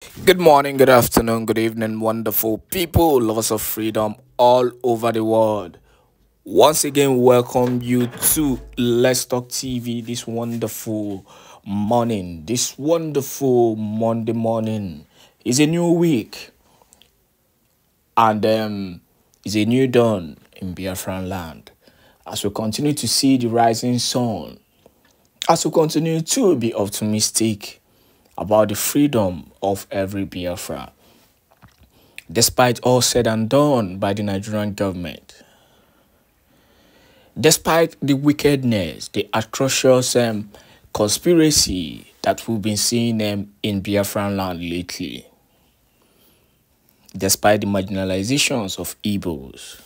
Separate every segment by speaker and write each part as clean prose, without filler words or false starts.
Speaker 1: Good morning, good afternoon, good evening, wonderful people, lovers of freedom all over the world. Once again, welcome you to Let's Talk TV this wonderful morning. This wonderful Monday morning is a new week and is a new dawn in Biafraland. As we continue to see the rising sun, as we continue to be optimistic about the freedom of every Biafra. Despite all said and done by the Nigerian government, despite the wickedness, the atrocious conspiracy that we've been seeing in Biafraland lately, despite the marginalizations of Igbos,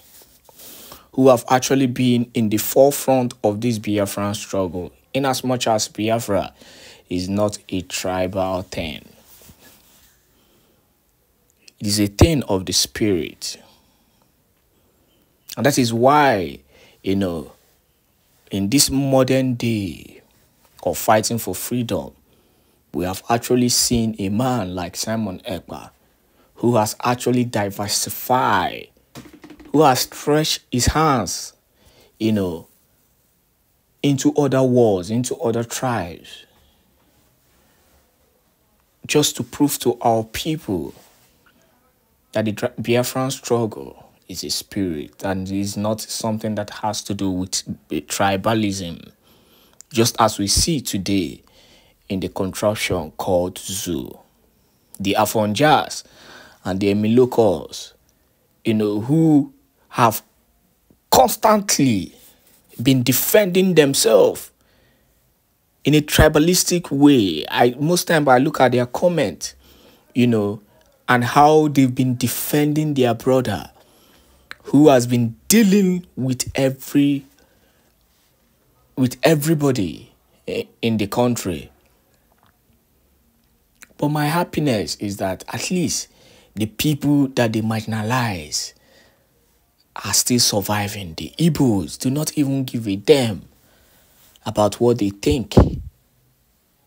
Speaker 1: who have actually been in the forefront of this Biafran struggle, in as much as Biafra is not a tribal thing. It is a thing of the spirit. And that is why, in this modern day of fighting for freedom, we have actually seen a man like Simon Èkpá, who has actually diversified, who has stretched his hands, into other wars, into other tribes, just to prove to our people that the Biafran struggle is a spirit and is not something that has to do with tribalism, just as we see today in the contraption called zoo. The Afonjas and the Emilokos, who have constantly been defending themselves in a tribalistic way. Most time I look at their comment, and how they've been defending their brother who has been dealing with everybody in the country. But my happiness is that at least the people that they marginalize are still surviving. The Igbos do not even give a damn about what they think,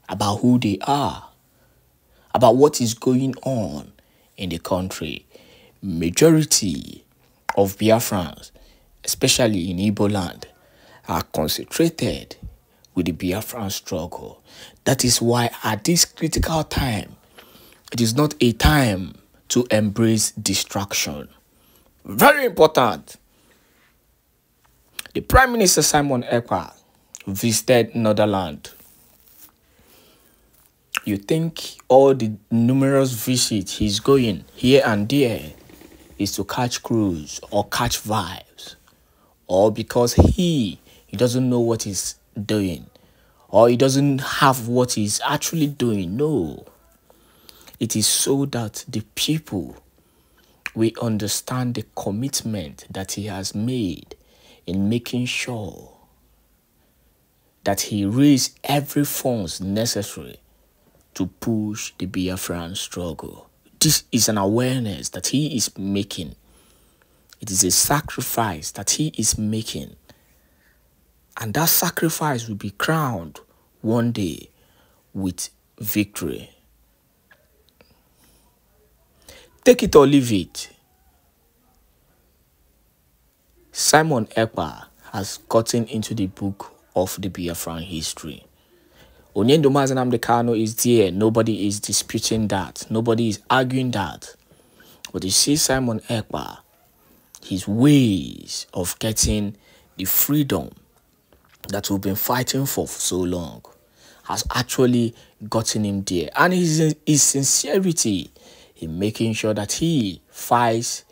Speaker 1: about who they are, about what is going on in the country. Majority of Biafrans, especially in Igbo land, are concentrated with the Biafran struggle. That is why at this critical time, it is not a time to embrace distraction. Very important. The Prime Minister Simon Èkpá visited Netherland. You think all the numerous visits he's going here and there is to catch cruise or catch vibes, or because he doesn't know what he's doing, or he doesn't have what he's actually doing? No. It is so that the people will understand the commitment that he has made in making sure that he raised every funds necessary to push the Biafran struggle. This is an awareness that he is making. It is a sacrifice that he is making. And that sacrifice will be crowned one day with victory. Take it or leave it. Simon Èkpá has gotten into the book of the Biafran history. Onyendo Mazenam Kano is there. Nobody is disputing that. Nobody is arguing that. But you see Simon Èkpá, his ways of getting the freedom that we've been fighting for so long has actually gotten him there. And his sincerity in making sure that he fights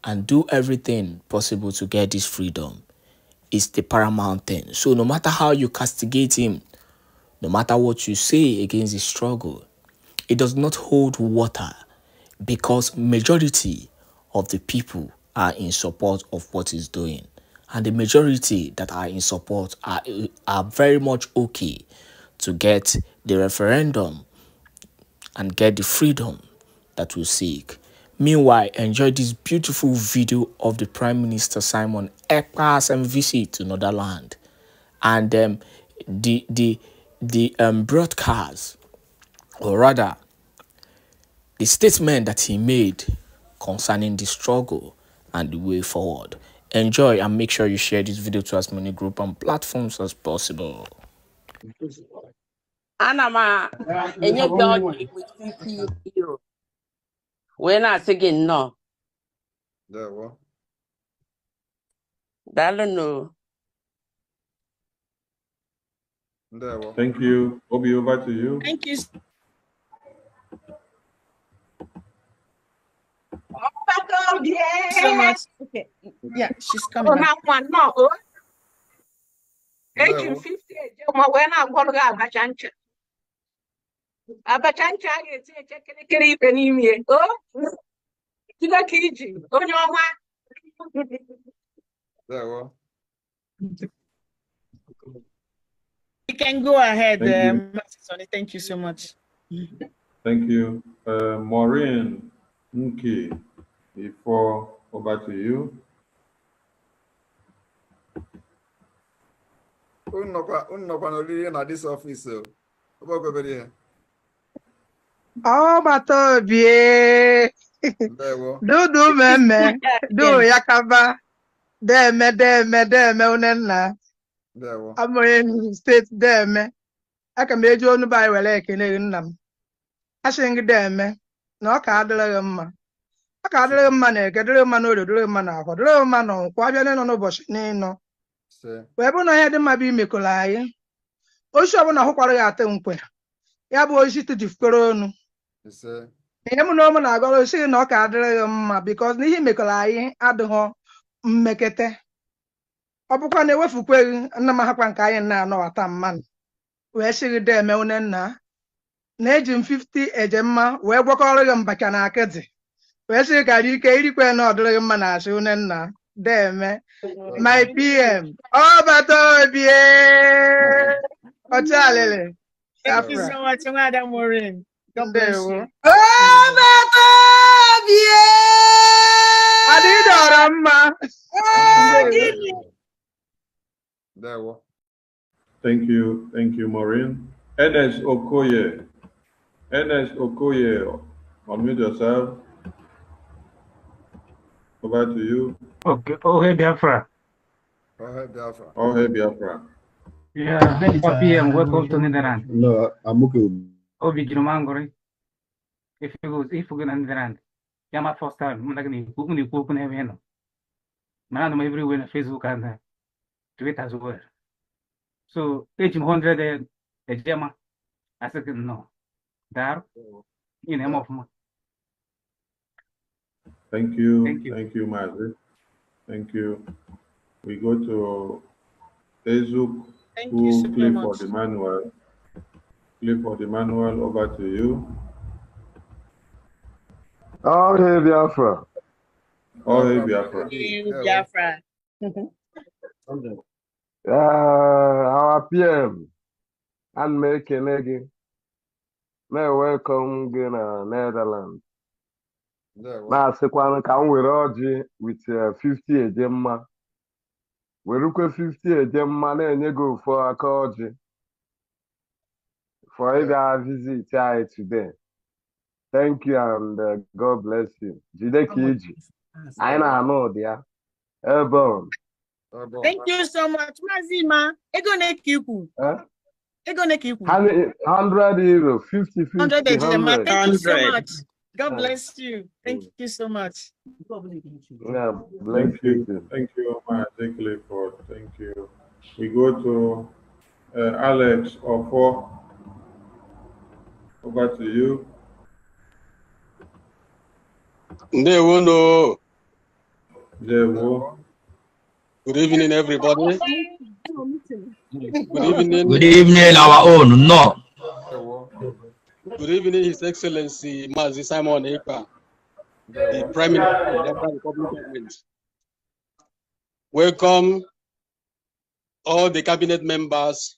Speaker 1: and do everything possible to get this freedom is the paramount thing. So no matter how you castigate him, no matter what you say against the struggle, it does not hold water, because majority of the people are in support of what he's doing. And the majority that are in support are very much okay to get the referendum and get the freedom that we seek. Meanwhile, enjoy this beautiful video of the Prime Minister Simon Èkpá's visit to Netherland, and the broadcast, or rather the statement that he made concerning the struggle and the way forward. Enjoy and make sure you share this video to as many groups and platforms as possible.
Speaker 2: Anama, and your dog with 50 euro. When I say no.
Speaker 3: There, what?
Speaker 2: I don't know.
Speaker 3: There, what?
Speaker 4: Thank you. Obi, over to you.
Speaker 5: Thank you so much. Okay. Yeah, she's coming back.
Speaker 3: There, what?
Speaker 5: You can go ahead,
Speaker 4: Thank
Speaker 5: Thank you so much.
Speaker 4: Thank you. Maureen Nki, before over to you.
Speaker 3: Unno na this office.
Speaker 6: Oh, Matobie. Do meme. Do yakaba. Deme unenna. I'm in state deme. I can make you on by like in them. I sing deme. No cardle. I can't do money, get a man or do man of a little man on Quabian no bush. No. Webber no had my be Mikolai. Oh, sure, when I hope I got them. Ya boy, she to the corona. No man, I got to say no card because he make a lie at the home. Make it. Upon the way for quaking, and Namahapan Kayan now, no, at a man. Where she there, Melnana. Najim 50 a gemma, where walk all of them back an arcade. Where she got you carry when not doing manas, unenna. Damn, my PM. Oh, but oh, yeah. Oh, Charlie.
Speaker 5: Thank you so much, Madam Maureen. God bless you.
Speaker 6: Oh, but oh, yeah. I did,
Speaker 3: There, what?
Speaker 4: Thank you, Maureen. NS Okoye. Unmute yourself. Over to you.
Speaker 7: Okay. Oh, hey, Biafra.
Speaker 4: Oh, hey, Biafra.
Speaker 7: Yeah, Papi, and welcome to Netherland.
Speaker 8: No, I'm okay.
Speaker 7: Obi Giromangori. If you go to Netherland, Yama first time, Managani, Kukuni, Kukun, Heaveno. Man, everywhere on Facebook and Twitter as well. So, 1800 a Gemma. I said, no. There, in name of
Speaker 4: Thank you, Mazi. Thank you. We go to Ezuk, who play for the manual. Over to you.
Speaker 8: Oh, hey, Biafra.
Speaker 4: Oh, hey, Biafra.
Speaker 5: Biafra.
Speaker 8: Our PM, and make an egg. May welcome in Netherlands. Now, Sequan come with Orgy with 50 a gemma. We look at 50 a gemma and you go for a corgi. For either visit today. Thank you and God bless you. Jideki, I know, dear. Airborne.
Speaker 5: Thank you so much, Mazima. Egone kiku. Egone kiku.
Speaker 8: 100 euro, 50,
Speaker 5: 100. Thank you so much. God bless you. Thank you so much.
Speaker 8: Yeah,
Speaker 4: Thank you, Omar. Thank you. We go to Alex Ofo. Over to you.
Speaker 9: Ndewo.
Speaker 10: Good evening, everybody.
Speaker 11: Good evening, our own. No.
Speaker 10: Good evening, His Excellency Mazi Simon Èkpá, the Prime Minister of the Biafra Republic Government. Welcome all the cabinet members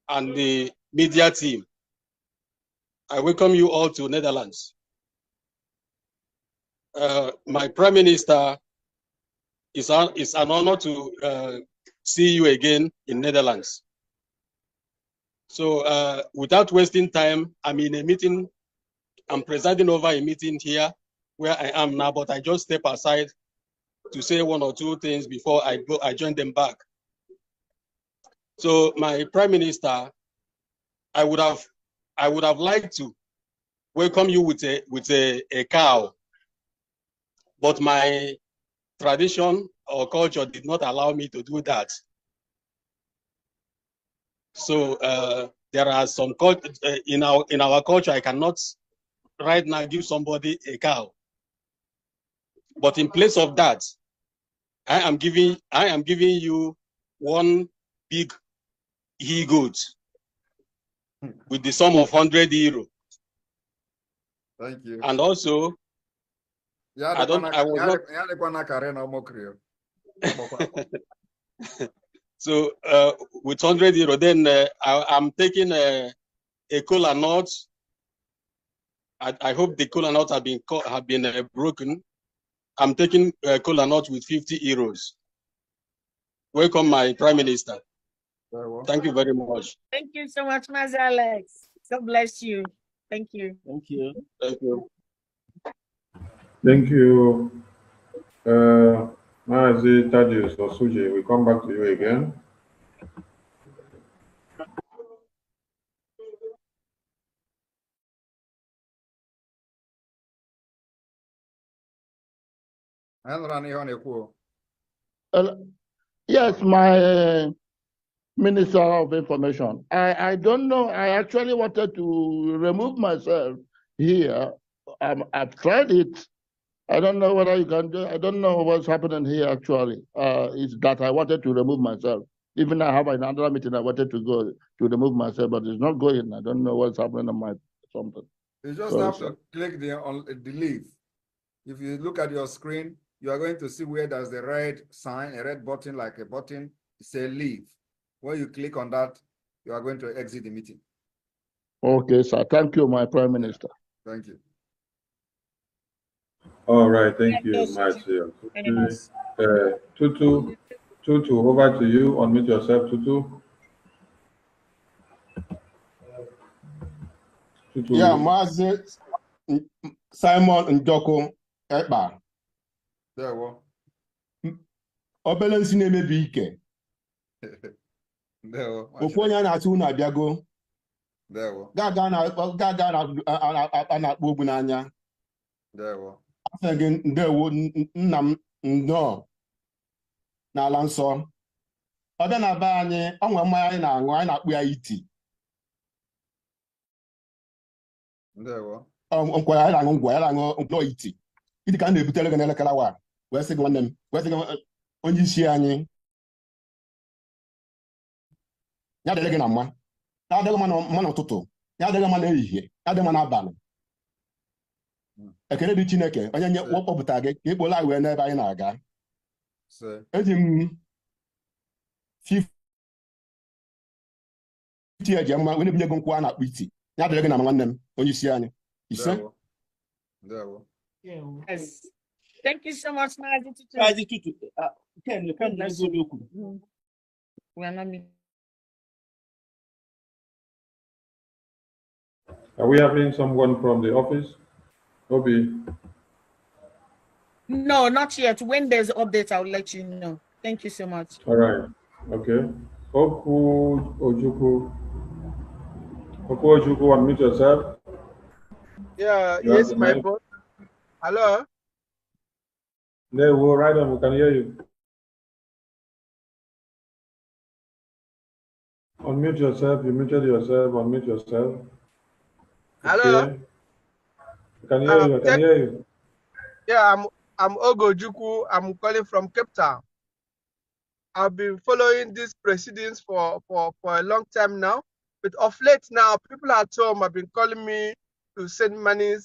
Speaker 10: and the media team. I welcome you all to Netherlands. My Prime Minister, it's an honor to see you again in Netherlands. So without wasting time, I'm in a meeting I'm presiding over a meeting here where I am now, but I just step aside to say one or two things before I join them back. So my Prime Minister, I would have liked to welcome you with a cow, but my tradition or culture did not allow me to do that. So there are some in our culture, I cannot right now give somebody a cow. But in place of that, I am giving you one big he-goat with the sum of 100 euro.
Speaker 3: Thank you.
Speaker 10: And also, I was not. So with 100 euro, then I'm taking a cola nut. I hope the cola nut have been broken. I'm taking a cola nut with 50 euros. Welcome, my Prime Minister. Thank you very much.
Speaker 5: Thank you so much, Mas Alex. God bless you. Thank you.
Speaker 2: Thank you.
Speaker 10: Thank you.
Speaker 4: Thank you. Mazi Thaddeus or Suje, we come back to you again.
Speaker 9: Yes, my Minister of Information. I don't know. I actually wanted to remove myself here. I've tried it. I don't know whether you can do. I don't know what's happening here actually. It's that I wanted to remove myself. Even I have another meeting I wanted to go to remove myself, but it's not going. I don't know what's happening on my something.
Speaker 3: You just have to click the leave. If you look at your screen, you are going to see where there's the red sign, a red button, like a button, say leave. When you click on that, you are going to exit the meeting.
Speaker 9: Okay, sir. Thank you, my Prime Minister.
Speaker 3: Thank you.
Speaker 4: All right, thank you, Marcia. Tutu, over to you. Unmute yourself, Tutu.
Speaker 12: Yeah, Mazi Simon Njoko Èkpá.
Speaker 3: There we
Speaker 12: Obele nsi na-emebi ike. Okwu onye na-atụ unu abịago. Ga-aga na-akpọ ogwu n'anya. Afọ gị ndewo nna m nnọọ n'ala nsọ. Ọ bịa na be anyị, ọ nwere mmanya anyị na-aṅụ, anyị na-akpụ ya iti. Nkwa ya na-aṅụ ngwa, ya na-aṅụ mkpụrụ iti. Iti ka a na-ebutere gị n'elekere awa. Wee sị gị nwanne m, wee sị gị onye isi anyị. Ya dịrị gị na mma. Ya adịghị mma n'ụtụtụ. Ya adịghị mma n'ehihie. Ya adịghị mma n'abalị. Ekele dị Chineke, onye nye kpọpụta gị ka ịkpọla anyị wee n'ebe anyị na-aga. Eji m 50 eji mma wee na-ebinye gị nkwụ a na-akpụ iti. Ya dịrị gị na nwanne m, onye isi anyị. Ise.
Speaker 5: Yes. Thank you so much, Mazi Tutu.
Speaker 2: Mazi Tutu.
Speaker 4: Are we having someone from the office? Obi?
Speaker 5: No, not yet. When there's updates, I'll let you know. Thank you so much.
Speaker 4: All right. Okay. Oku Ojukwu, unmute yourself.
Speaker 13: Yeah, yes, my boy. Hello?
Speaker 4: No, we're right on. We can hear you. Unmute yourself. You muted yourself. Unmute yourself.
Speaker 13: Hello?
Speaker 4: Okay. I can hear you. I can hear you.
Speaker 13: Yeah, I'm Ogo Ojukwu. I'm calling from Cape Town. I've been following these proceedings for a long time now. But of late now, people at home have been calling me to send money.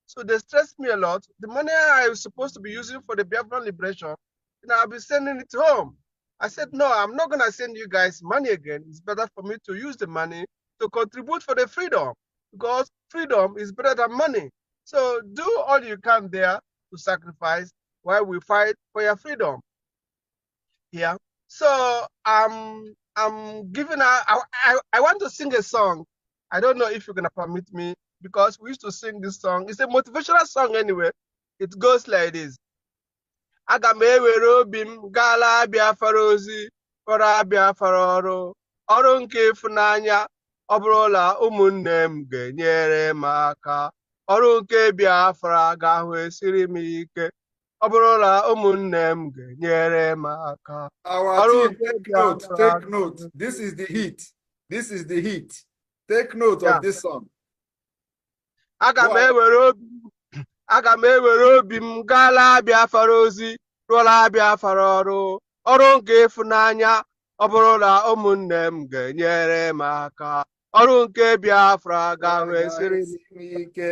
Speaker 13: So they stress me a lot. The money I was supposed to be using for the Biafran liberation, I'll be sending it home. I said, no, I'm not going to send you guys money again. It's better for me to use the money to contribute for the freedom, because freedom is better than money. So do all you can there to sacrifice while we fight for your freedom. Yeah. So I'm giving I want to sing a song I don't know if you're gonna permit me, because we used to sing this song. It's a motivational song anyway. It goes like this. Aga m ewere obi m gaala Biafra ozi, kọrọ Biafra ọrụ nke ịfụnanya, ọ bụrụla ụmụnne m ga-enyere m aka, ọrụ nke Biafra ga-ahụ esiri m ike, ọ bụrụla ụmụnne m ga-enyere m aka.
Speaker 3: Our team, take note. This is the heat. This is the heat. Take note of this song.
Speaker 13: Aga m ewere obi m gaala Biafra ozi, rụọla Biafra ọrụ nke ịfụnanya, ọ bụrụla ụmụnne m ga-enyere m aka, ọrụ nke Biafra ga-ahụ esiri m ike,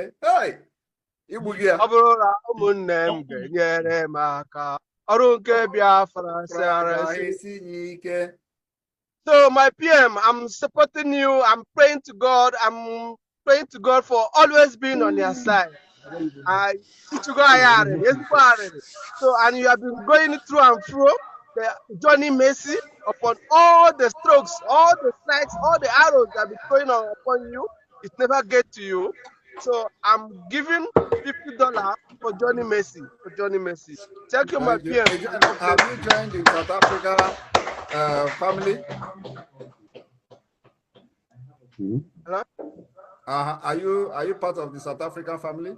Speaker 13: ọ bụrụla ụmụnne m ga-enyere m aka, ọrụ nke Biafra sara esiri ike. So my PM, I'm supporting you. I'm praying to God. I'm praying to God for always being on your side. So, and you have been going through and through the Johnny Mercy upon all the strokes, all the strikes, all the arrows that have been thrown upon you. It never get to you. So I'm giving $50 for Johnny Mercy. Thank you, my PM.
Speaker 3: Have you joined the South Africa family?
Speaker 13: Hello?
Speaker 3: Are you part of the South African family?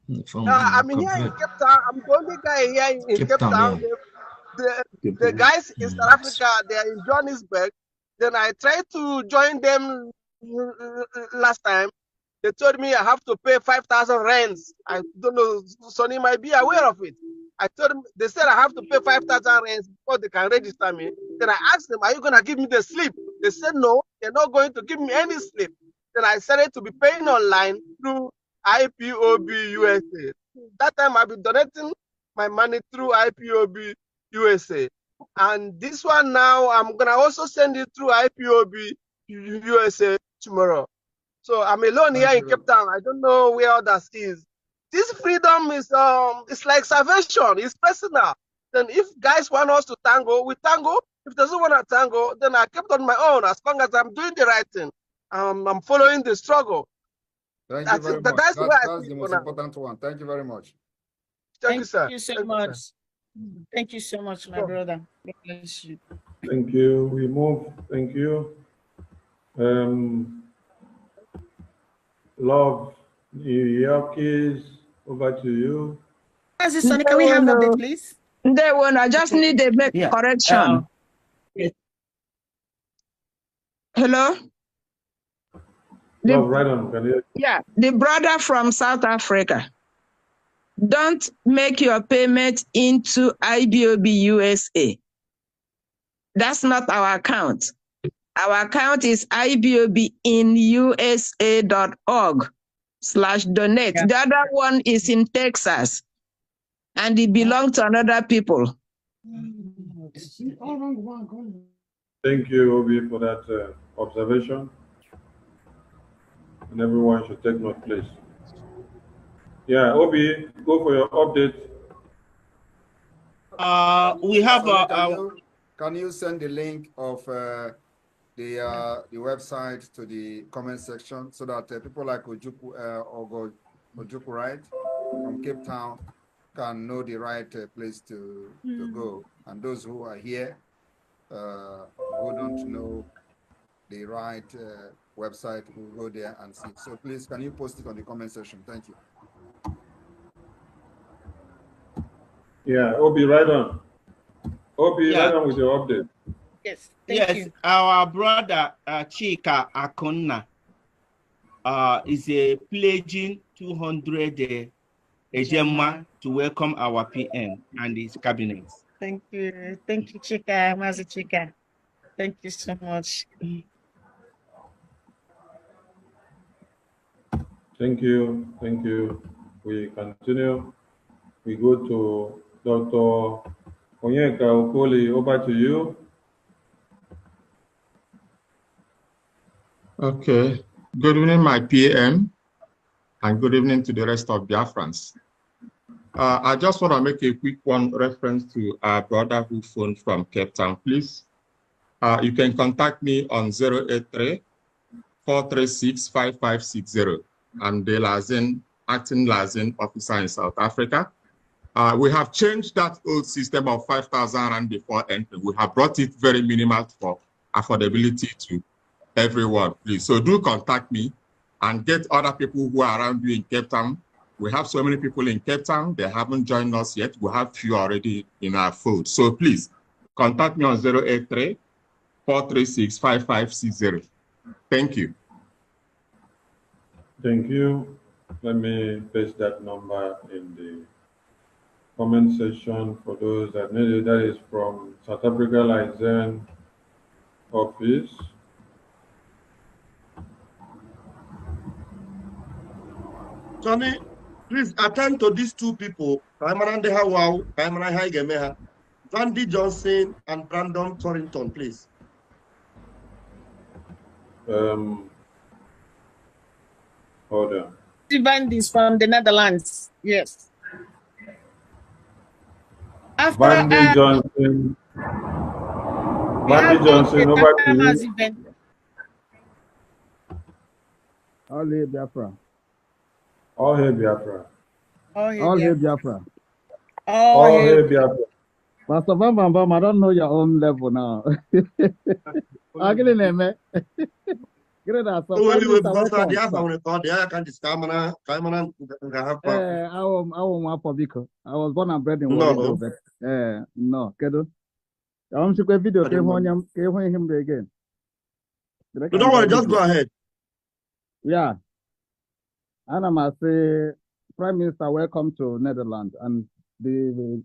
Speaker 13: I'm here in Cape Town. I'm the only guy here in Cape Town. The guys in South Africa, they are in Johannesburg. Then I tried to join them last time. They told me I have to pay 5,000 rands. I don't know, Sonny might be aware of it. I told them, they said I have to pay 5,000 rands before they can register me. Then I asked them, are you going to give me the slip? They said no, they're not going to give me any slip. Then I started to be paying online through IPOB USA. That time I've been donating my money through IPOB USA. And this one now, I'm going to also send it through IPOB USA tomorrow. So I'm alone here in Cape Town. I don't know where others is. This freedom is it's like salvation. It's personal. Then if guys want us to tango, we tango. If doesn't want to tango, then I kept on my own. As long as I'm doing the right thing, I'm following the struggle.
Speaker 3: Thank you very much. That's the most important one. Thank you very much.
Speaker 13: Thank you, sir.
Speaker 5: Thank you so much. Thank you so much, my brother. God bless you.
Speaker 4: Thank you. We move. Thank you. Love, New York is over to you.
Speaker 5: Sonny, can we have an update, please?
Speaker 6: I just need to make correction. Hello?
Speaker 4: Love, right on.
Speaker 6: Yeah, the brother from South Africa. Don't make your payment into IBOB USA. That's not our account. Our account is ibobinusa.org/donate. The other one is in Texas, and it belongs to another people.
Speaker 4: Thank you, Obi, for that observation. And everyone should take note, please. Yeah, Obi, go for your update.
Speaker 3: We have can you send the link of the website to the comment section so that people like Ojukwu Ojukwu, right, from Cape Town can know the right place to go, and those who are here who don't know the right website will go there and see. So please, can you post it on the comment section? Thank you.
Speaker 4: Yeah, Obi, right on. Obi, right on with your update.
Speaker 5: Yes,
Speaker 2: thank you. Our brother Chika Akonna is pledging 200 Ejema to welcome our PM and his cabinet.
Speaker 5: Thank you, Chika, Mazi Chika. Thank you so much.
Speaker 4: Thank you. We continue. We go to Dr. Onyeka Okoli. Over to you.
Speaker 14: Okay. Good evening, my PM, and good evening to the rest of Biafrans. I just want to make a quick one reference to our brother who phoned from Cape Town, please. You can contact me on 083 436-5560. I'm the acting Lazen officer in South Africa. We have changed that old system of 5,000 Rand before entry. We have brought it very minimal for affordability to everyone, please. So do contact me and get other people who are around you in Cape Town. We have so many people in Cape Town. They haven't joined us yet. We have few already in our fold. So please contact me on 083-436-5560. Thank you.
Speaker 4: Thank you. Let me paste that number in the comment section for those that need it. That is from South Africa License Office.
Speaker 9: Johnny, please attend to these two people. Vandy Johnson and Brandon Torrington, please.
Speaker 4: Hold on.
Speaker 5: Vandy is from the Netherlands. Yes. After
Speaker 4: Vandy Johnson. Vandy Johnson, over to you.
Speaker 15: All hail Biafra.
Speaker 4: All hail Biafra.
Speaker 15: All hail Biafra.
Speaker 4: All hail Biafra.
Speaker 15: Pastor Bam, I don't know your own level now. I'm getting there, man. Great, I won't I was born and bred in Warrior. No, Kedo. I'm to video. Came him again.
Speaker 9: Don't worry, just go ahead.
Speaker 15: Yeah. And I must say, Prime Minister, welcome to Netherlands and the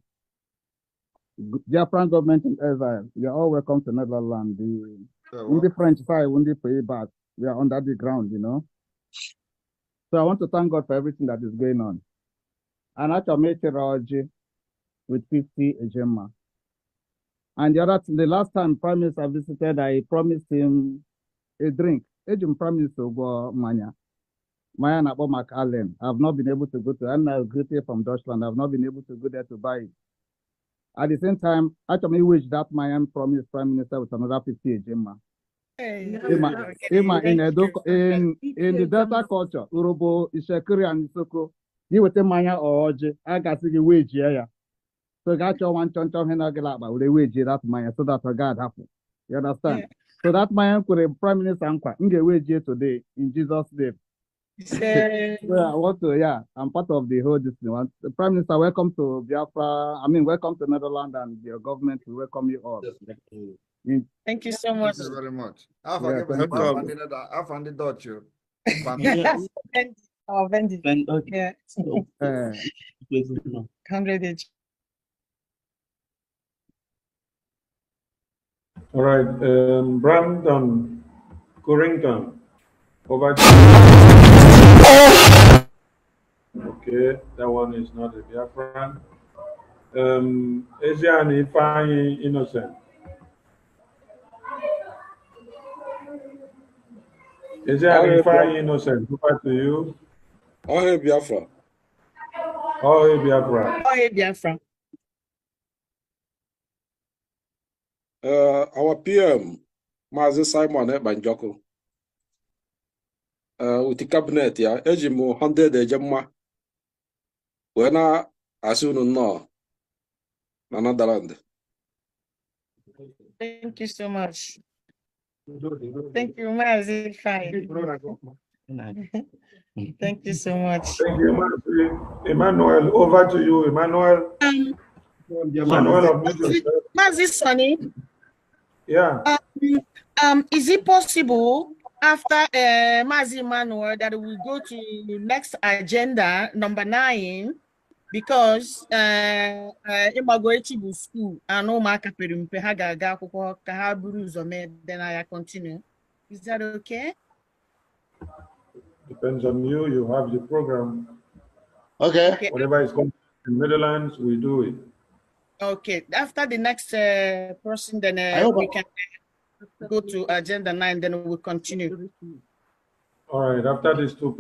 Speaker 15: Biafran government in Israel. You're all welcome to Netherlands. On the French side, on the pay back, we are under the ground, you know. So I want to thank God for everything that is going on. And I made Raji with 50 Ejema. And the last time Prime Minister visited, I promised him a drink. Ejim promised to go Manya. Maya Nabo McAllen. I've not been able to go to, and I greeted from Deutschland. I've not been able to go there to buy it. At the same time, actually wish that Mayan promised Prime Minister with another 50 Ejema. In the Delta culture, Urobo, Ishekiri, and Isoko, you with the Maya or Oji, I got to give wage here. So got your one chon Henagala with the wage that Maya, so that God happen. You understand? So that Maya could a Prime Minister in the wage here today, in Jesus' name. So I want to, I'm part of the whole Disney. The Prime Minister, welcome to Biafra. Welcome to Netherlands, and your government will welcome you all.
Speaker 5: Thank you so much.
Speaker 3: Thank you very much.
Speaker 15: I
Speaker 3: found the Dutch.
Speaker 5: Yeah. 100.
Speaker 4: All right, Brandon Corrington, over to you. Okay, that one is not a Biafran. Asian Ifeanyi Innocent. Asian Ifeanyi Innocent, over to you.
Speaker 16: All hail Biafra.
Speaker 4: All hail Biafra.
Speaker 5: All hail Biafra.
Speaker 16: Our PM, Mazi Simon Banjoko. With the cabinet, Ejimo 100 Ejema. When I assume no, Netherland.
Speaker 5: Thank you so much. Thank you, Mazi. Fine. Thank you so much.
Speaker 4: Thank you, Emmanuel. Over to you, Emmanuel. Emmanuel,
Speaker 5: Mazi Sonny.
Speaker 4: Yeah.
Speaker 5: Is it possible after Mazi Emmanuel that we go to the next agenda, number 9, because Imagoechi school and no market then I continue. Is that okay?
Speaker 4: Depends on you. You have the program.
Speaker 9: Okay.
Speaker 4: Whatever is going in the Netherlands, we do it.
Speaker 5: Okay. After the next person, then we can go to agenda 9. Then we'll continue.
Speaker 4: All right. After these two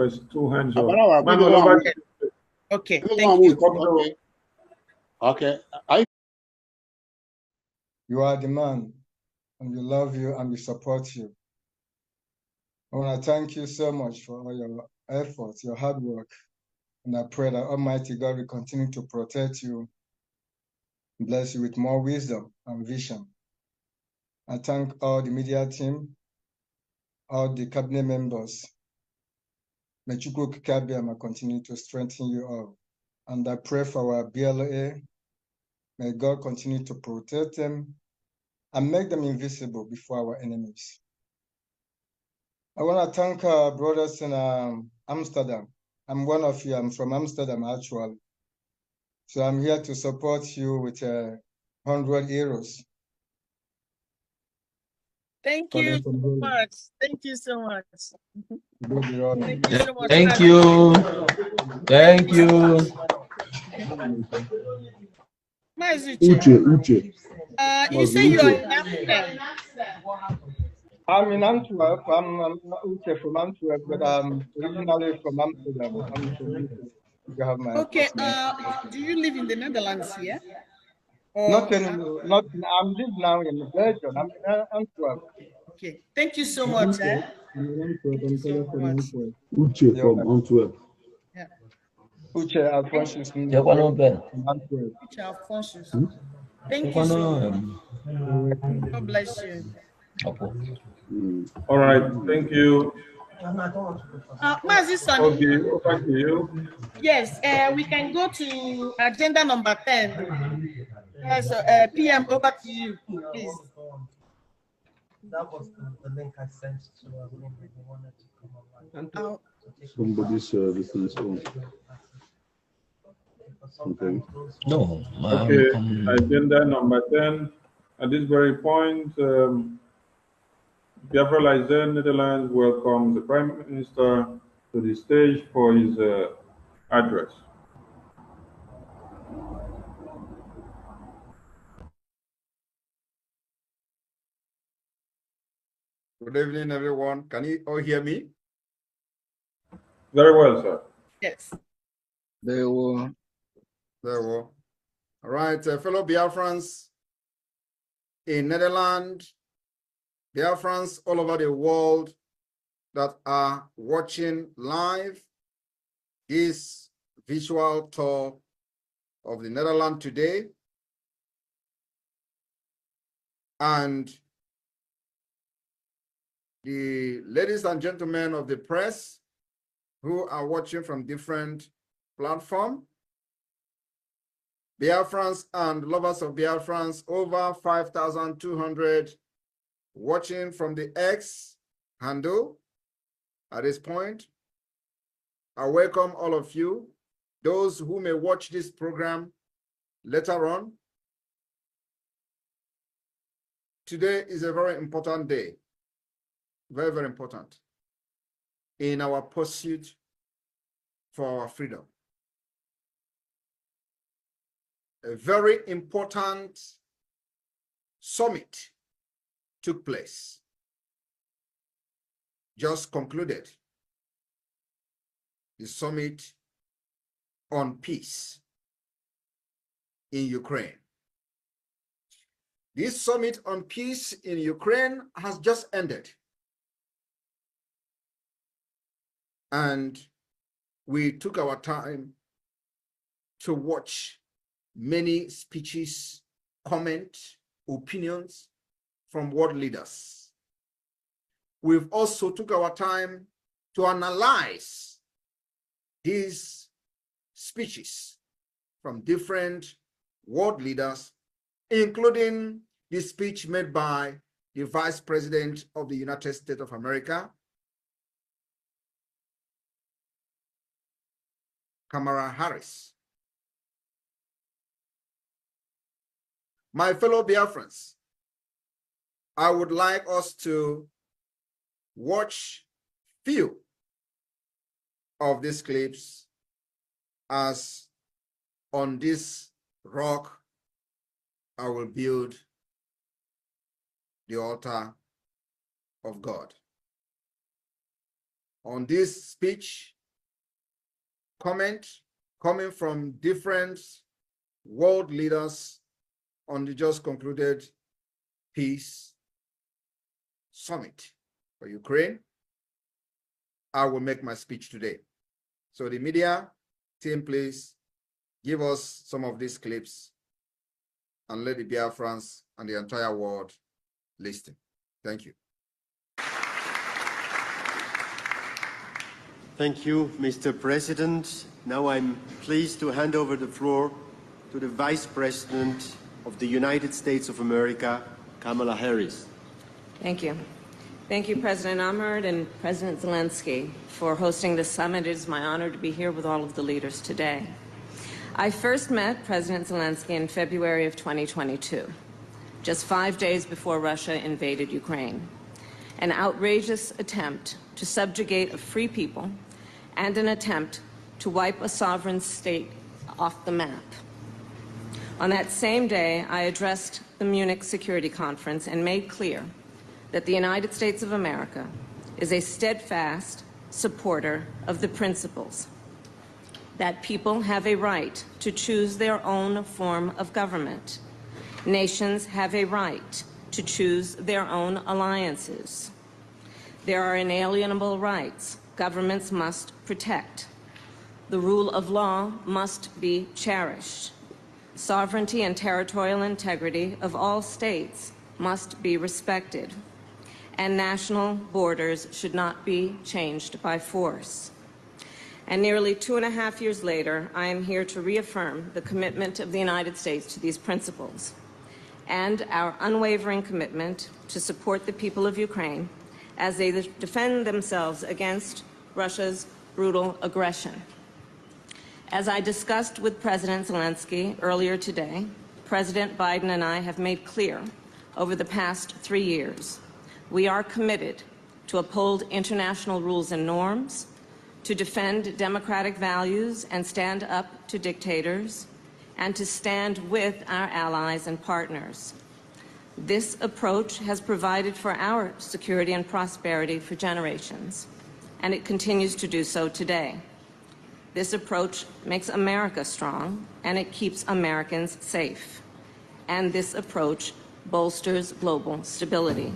Speaker 4: hands up.
Speaker 5: Okay. Thank you.
Speaker 9: Okay.
Speaker 17: You are the man, and we love you and we support you. I want to thank you so much for all your efforts, your hard work. And I pray that Almighty God will continue to protect you, bless you with more wisdom and vision. I thank all the media team, all the cabinet members. May Chukwu Kikabiyama continue to strengthen you all. And I pray for our BLA. May God continue to protect them and make them invisible before our enemies. I want to thank our brothers in Amsterdam. I'm one of you. I'm from Amsterdam, actually. So I'm here to support you with 100 euros.
Speaker 5: Thank you so much. Thank you so much.
Speaker 11: Thank you so much. Thank you. Thank you.
Speaker 17: Uche.
Speaker 5: You say you're in Amsterdam.
Speaker 17: I'm in Antwerp. I'm Uche from Antwerp, but I'm originally from Amsterdam. I'm from UK. You have my
Speaker 5: Okay. Do you live in the Netherlands here?
Speaker 17: Not anymore. Not. I'm live now in Belgium. I'm in Antwerp.
Speaker 5: Okay. Thank you so much.
Speaker 17: I'm in Antwerp. I'm calling from Antwerp.
Speaker 9: Uche from Antwerp.
Speaker 5: Yeah.
Speaker 17: Uche Alphonsus from Antwerp.
Speaker 5: Uche Alphonsus. Thank you so much. God bless you.
Speaker 4: All right, thank you.
Speaker 5: Mazi Sonny.
Speaker 4: Okay, over to you.
Speaker 5: Yes, we can go to agenda number 10. So, PM, over to you, please.
Speaker 18: That was the link I sent to Lynn if they wanted to come online.
Speaker 9: Somebody's service is on. Okay.
Speaker 11: No.
Speaker 4: Okay, agenda number 10. At this very point, Biafraland, Netherlands welcomes the Prime Minister to the stage for his address.
Speaker 3: Good evening, everyone. Can you all hear me?
Speaker 4: Very well, sir.
Speaker 5: Yes.
Speaker 3: There were. All right, fellow Biafrans in Netherlands, Biafrans all over the world that are watching live this visual tour of the Netherlands today. And the ladies and gentlemen of the press who are watching from different platforms, Biafrans and lovers of Biafrans, over 5,200 watching from the X handle at this point. I welcome all of you. Those who may watch this program later on. Today is a very important day. Very, very important in our pursuit for our freedom. A very important summit took place, just concluded, the summit on peace in Ukraine. This summit on peace in Ukraine has just ended. And we took our time to watch many speeches, comments, opinions from world leaders. We've also took our time to analyze these speeches from different world leaders, including the speech made by the Vice President of the United States of America, Kamala Harris. My fellow Biafrans, I would like us to watch few of these clips as on this rock I will build the altar of God. On this speech, comment coming from different world leaders on the just concluded peace summit for Ukraine. I will make my speech today. So the media team, please give us some of these clips and let the Biafrans and the entire world listen. Thank you.
Speaker 19: Thank you, Mr. President. Now I'm pleased to hand over the floor to the Vice President of the United States of America, Kamala Harris.
Speaker 20: Thank you. Thank you, President Ahmed and President Zelensky, for hosting this summit. It is my honor to be here with all of the leaders today. I first met President Zelensky in February of 2022, just 5 days before Russia invaded Ukraine. An outrageous attempt to subjugate a free people and an attempt to wipe a sovereign state off the map. On that same day, I addressed the Munich Security Conference and made clear that the United States of America is a steadfast supporter of the principles that people have a right to choose their own form of government. Nations have a right to choose their own alliances. There are inalienable rights governments must protect. The rule of law must be cherished. Sovereignty and territorial integrity of all states must be respected. And national borders should not be changed by force. And nearly 2.5 years later, I am here to reaffirm the commitment of the United States to these principles and our unwavering commitment to support the people of Ukraine as they defend themselves against Russia's brutal aggression. As I discussed with President Zelensky earlier today, President Biden and I have made clear over the past 3 years we are committed to uphold international rules and norms, to defend democratic values and stand up to dictators, and to stand with our allies and partners. This approach has provided for our security and prosperity for generations, and it continues to do so today. This approach makes America strong, and it keeps Americans safe. And this approach bolsters global stability.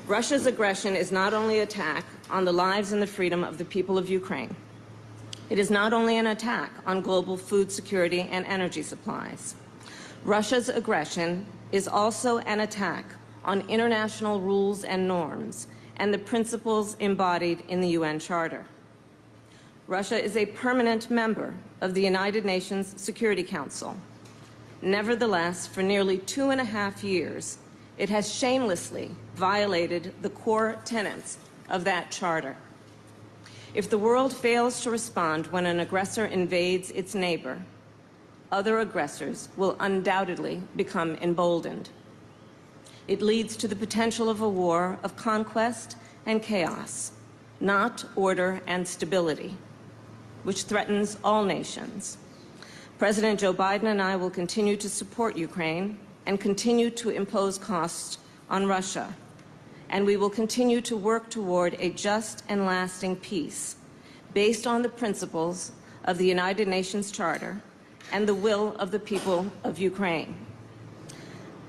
Speaker 20: Russia's aggression is not only an attack on the lives and the freedom of the people of Ukraine. It is not only an attack on global food security and energy supplies. Russia's aggression is also an attack on international rules and norms and the principles embodied in the UN Charter. Russia is a permanent member of the United Nations Security Council. Nevertheless, for nearly 2.5 years, it has shamelessly violated the core tenets of that charter. If the world fails to respond when an aggressor invades its neighbor, other aggressors will undoubtedly become emboldened. It leads to the potential of a war of conquest and chaos, not order and stability, which threatens all nations. President Joe Biden and I will continue to support Ukraine and continue to impose costs on Russia. And we will continue to work toward a just and lasting peace based on the principles of the United Nations Charter and the will of the people of Ukraine.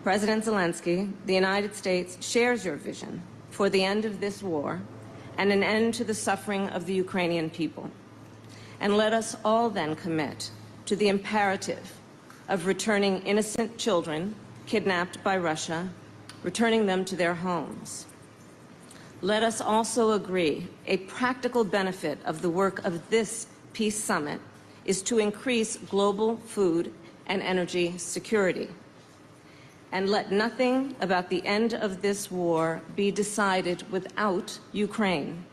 Speaker 20: President Zelensky, the United States shares your vision for the end of this war and an end to the suffering of the Ukrainian people. And let us all then commit to the imperative of returning innocent children kidnapped by Russia, returning them to their homes. Let us also agree a practical benefit of the work of this peace summit is to increase global food and energy security. And let nothing about the end of this war be decided without Ukraine.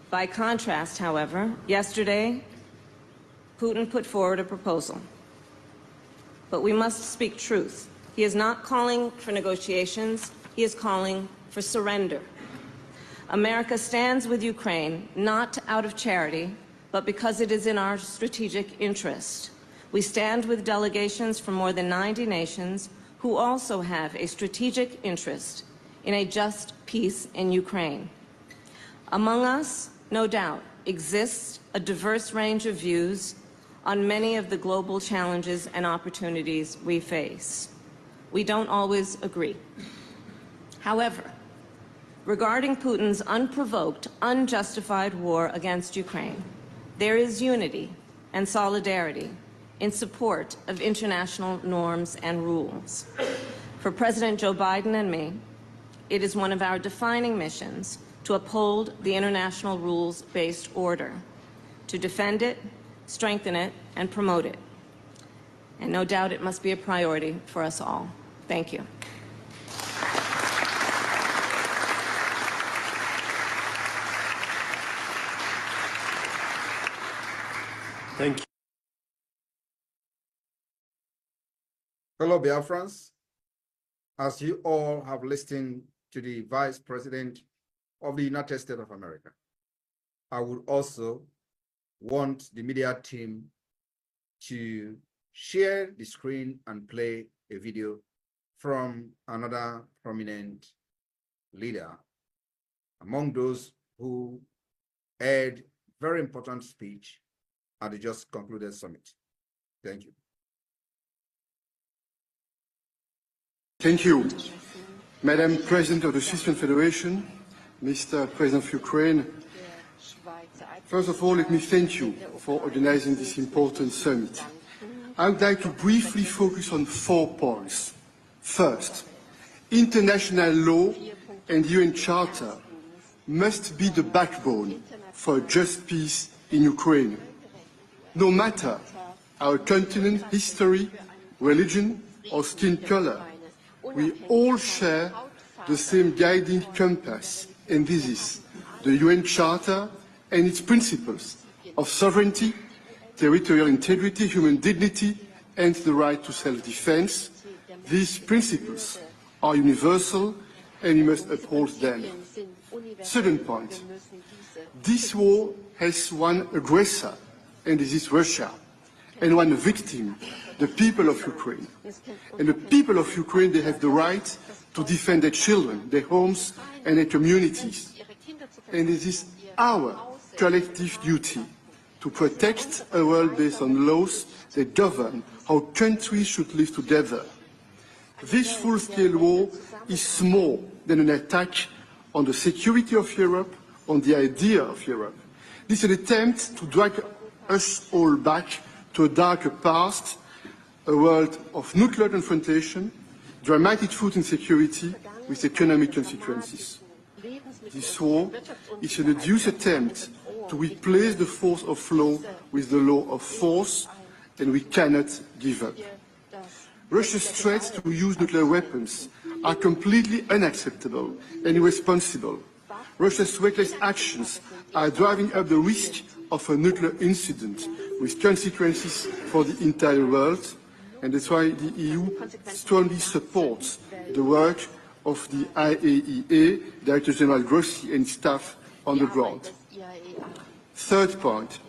Speaker 20: By contrast, however, yesterday, Putin put forward a proposal. But we must speak truth. He is not calling for negotiations. He is calling for surrender. America stands with Ukraine not out of charity, but because it is in our strategic interest. We stand with delegations from more than 90 nations who also have a strategic interest in a just peace in Ukraine. Among us, no doubt, exists a diverse range of views on many of the global challenges and opportunities we face. We don't always agree. However, regarding Putin's unprovoked, unjustified war against Ukraine, there is unity and solidarity in support of international norms and rules. For President Joe Biden and me, it is one of our defining missions to uphold the international rules-based order, to defend it, strengthen it, and promote it. And no doubt it must be a priority for us all. Thank you.
Speaker 19: Thank you.
Speaker 3: Fellow Biafrans, as you all have listened to the Vice President of the United States of America, I would also want the media team to share the screen and play a video from another prominent leader among those who had very important speech at the just concluded summit. Thank you.
Speaker 21: Thank you, Madam President of the Swiss Federation, Mr. President of Ukraine. First of all, let me thank you for organizing this important summit. I would like to briefly focus on 4 points. First, international law and UN Charter must be the backbone for a just peace in Ukraine. No matter our continent, history, religion, or skin color, we all share the same guiding compass, and this is the UN Charter and its principles of sovereignty, territorial integrity, human dignity, and the right to self-defense. These principles are universal, and we must uphold them. Second point, this war has one aggressor, and this is Russia, and one victim, the people of Ukraine. And the people of Ukraine, they have the right to defend their children, their homes, and their communities. And it is our collective duty to protect a world based on laws that govern how countries should live together. This full-scale war is more than an attack on the security of Europe, on the idea of Europe. This is an attempt to drag us all back to a darker past, a world of nuclear confrontation, dramatic food insecurity with economic consequences. This war is an odious attempt to replace the force of law with the law of force, and we cannot give up. Russia's threats to use nuclear weapons are completely unacceptable and irresponsible. Russia's reckless actions are driving up the risk of a nuclear incident with consequences for the entire world, and that's why the EU strongly supports the work of the IAEA, Director General Grossi and staff on the ground. Third point,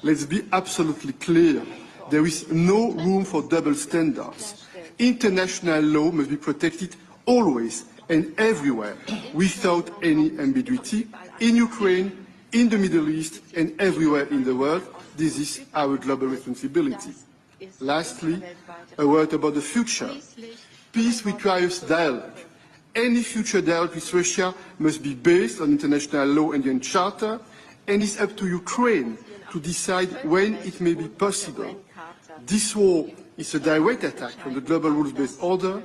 Speaker 21: let's be absolutely clear. There is no room for double standards. International law must be protected always and everywhere without any ambiguity, in Ukraine, in the Middle East, and everywhere in the world. This is our global responsibility. Lastly, a word about the future. Peace requires dialogue. Any future dialogue with Russia must be based on international law and the UN Charter, and it's up to Ukraine to decide when it may be possible. This war is a direct attack on the global rules-based order.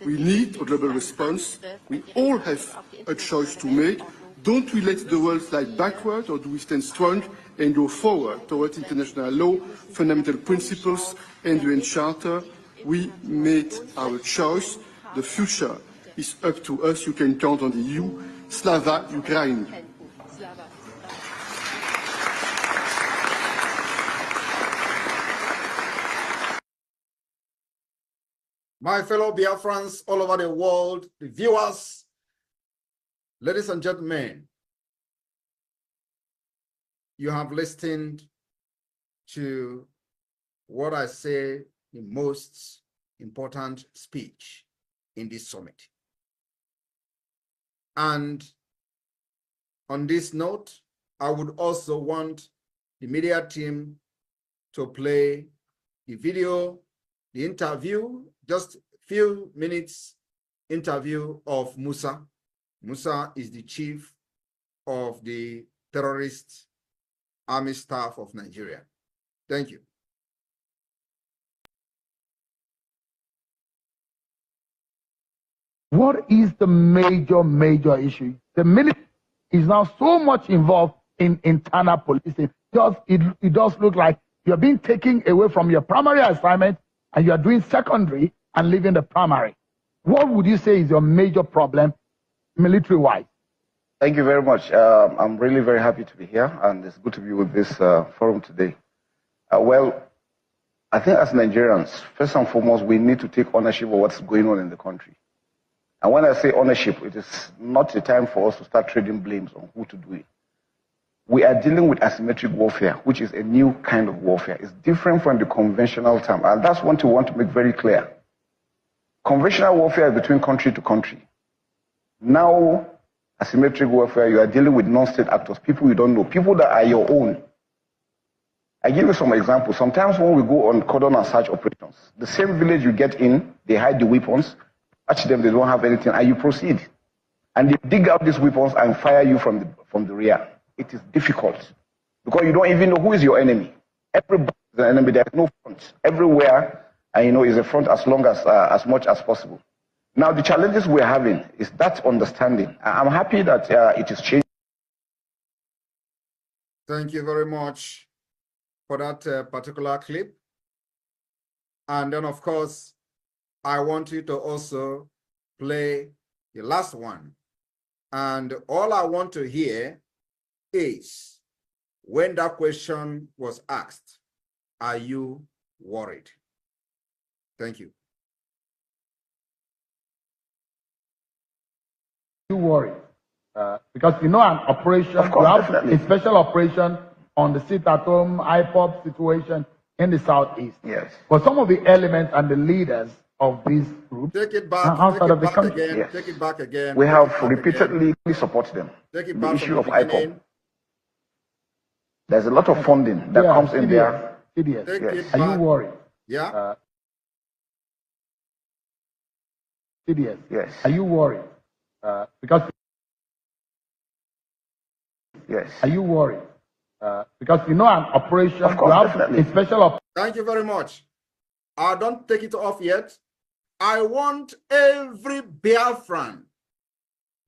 Speaker 21: We need a global response. We all have a choice to make. Don't we let the world slide backward, or do we stand strong and go forward towards international law, fundamental principles, and the UN Charter? We made our choice. The future is up to us. You can count on the EU. Slava Ukraini.
Speaker 3: My fellow Biafrans all over the world, the viewers, ladies and gentlemen, you have listened to what I say the most important speech in this summit. And on this note, I would also want the media team to play the video, the interview, just few minutes interview of Musa, Musa is the chief of the terrorist army staff of Nigeria. Thank you.
Speaker 9: What is the major issue? The military is now so much involved in internal policing. It does look like you're being taken away from your primary assignment and you're doing secondary and leaving the primary. What would you say is your major problem military-wise?
Speaker 1: Thank you very much. I'm really very happy to be here, and it's good to be with this forum today. Well, I think as Nigerians, first and foremost, we need to take ownership of what's going on in the country. And when I say ownership, it is not the time for us to start trading blames on who to do it. We are dealing with asymmetric warfare, which is a new kind of warfare. It's different from the conventional term, and that's what we want to make very clear. Conventional warfare is between country to country. Now, asymmetric warfare, you are dealing with non-state actors, people you don't know, people that are your own. I give you some examples. Sometimes when we go on cordon and search operations, the same village you get in, they hide the weapons, catch them, they don't have anything, and you proceed. And they dig out these weapons and fire you from the rear. It is difficult because you don't even know who is your enemy. Everybody is an enemy. There is no front. Everywhere, and is a front as much as possible. Now, the challenges we're having is that understanding. I'm happy that it is changing.
Speaker 3: Thank you very much for that particular clip. And then, of course, I want you to also play the last one. And all I want to hear is when that question was asked, are you worried? Thank you.
Speaker 9: You worry because an operation, you have a special operation on the sit-at-home IPOP situation in the southeast.
Speaker 1: Yes.
Speaker 9: But some of the elements and the leaders of these groups
Speaker 3: take it back,
Speaker 9: outside of the country.
Speaker 3: again.
Speaker 1: Yes.
Speaker 3: Take it back again.
Speaker 1: We have repeatedly supported them.
Speaker 3: Take it
Speaker 1: the
Speaker 3: back
Speaker 1: issue of
Speaker 3: from the
Speaker 1: IPOP. There's a lot of funding that comes in there.
Speaker 9: Yes. Are you worried?
Speaker 3: Yeah.
Speaker 1: Yes.
Speaker 9: Are you worried? Because
Speaker 1: yes.
Speaker 9: Are you worried? Because an operation,
Speaker 1: of course,
Speaker 9: you have a special operation.
Speaker 3: Thank you very much. I don't take it off yet. I want every Biafran,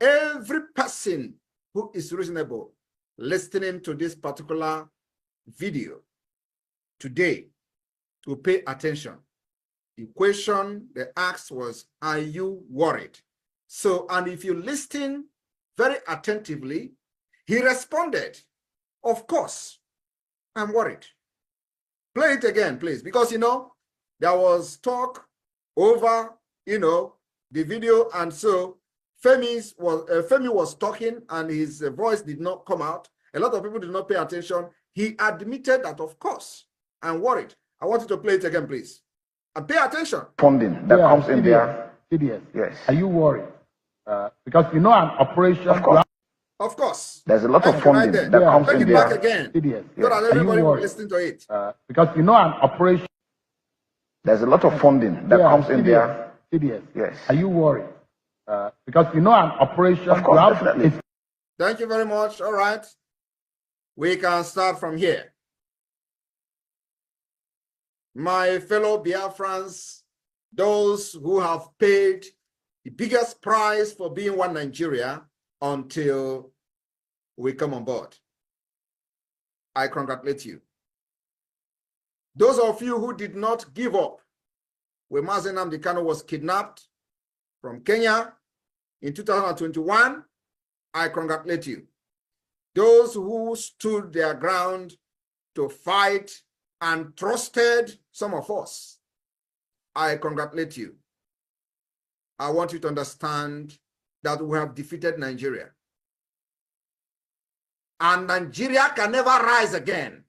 Speaker 3: every person who is reasonable listening to this particular video today to pay attention. The question they asked was, are you worried? So, and if you listen very attentively, he responded, of course, I'm worried. Play it again, please, because, there was talk over, the video, and so Femi was talking and his voice did not come out. A lot of people did not pay attention. He admitted that, of course, I'm worried. I want you to play it again, please. And pay attention.
Speaker 1: Funding that comes in there.
Speaker 9: Yes. Are you worried? Because an operation.
Speaker 3: Of course.
Speaker 1: There's a lot of funding that comes in there.
Speaker 3: Take it back again.
Speaker 9: Yes.
Speaker 3: So that everybody will listen to it.
Speaker 9: Because an operation.
Speaker 1: There's a lot of funding that comes in there.
Speaker 9: Yes. Are you worried? Because an operation.
Speaker 1: Of course, definitely.
Speaker 3: Thank you very much. All right. We can start from here. My fellow Biafrans, those who have paid the biggest price for being one Nigeria until we come on board, I congratulate you. Those of you who did not give up when Mazi Nnamdi Kanu was kidnapped from Kenya in 2021, I congratulate you. Those who stood their ground to fight and trusted some of us, I congratulate you. I want you to understand that we have defeated Nigeria. And Nigeria can never rise again.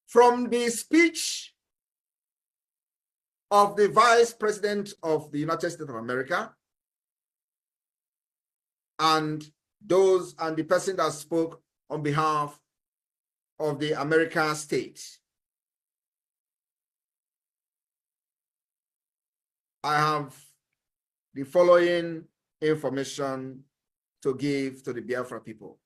Speaker 3: From the speech of the Vice President of the United States of America and the person that spoke on behalf of the American state, I have the following information to give to the Biafra people.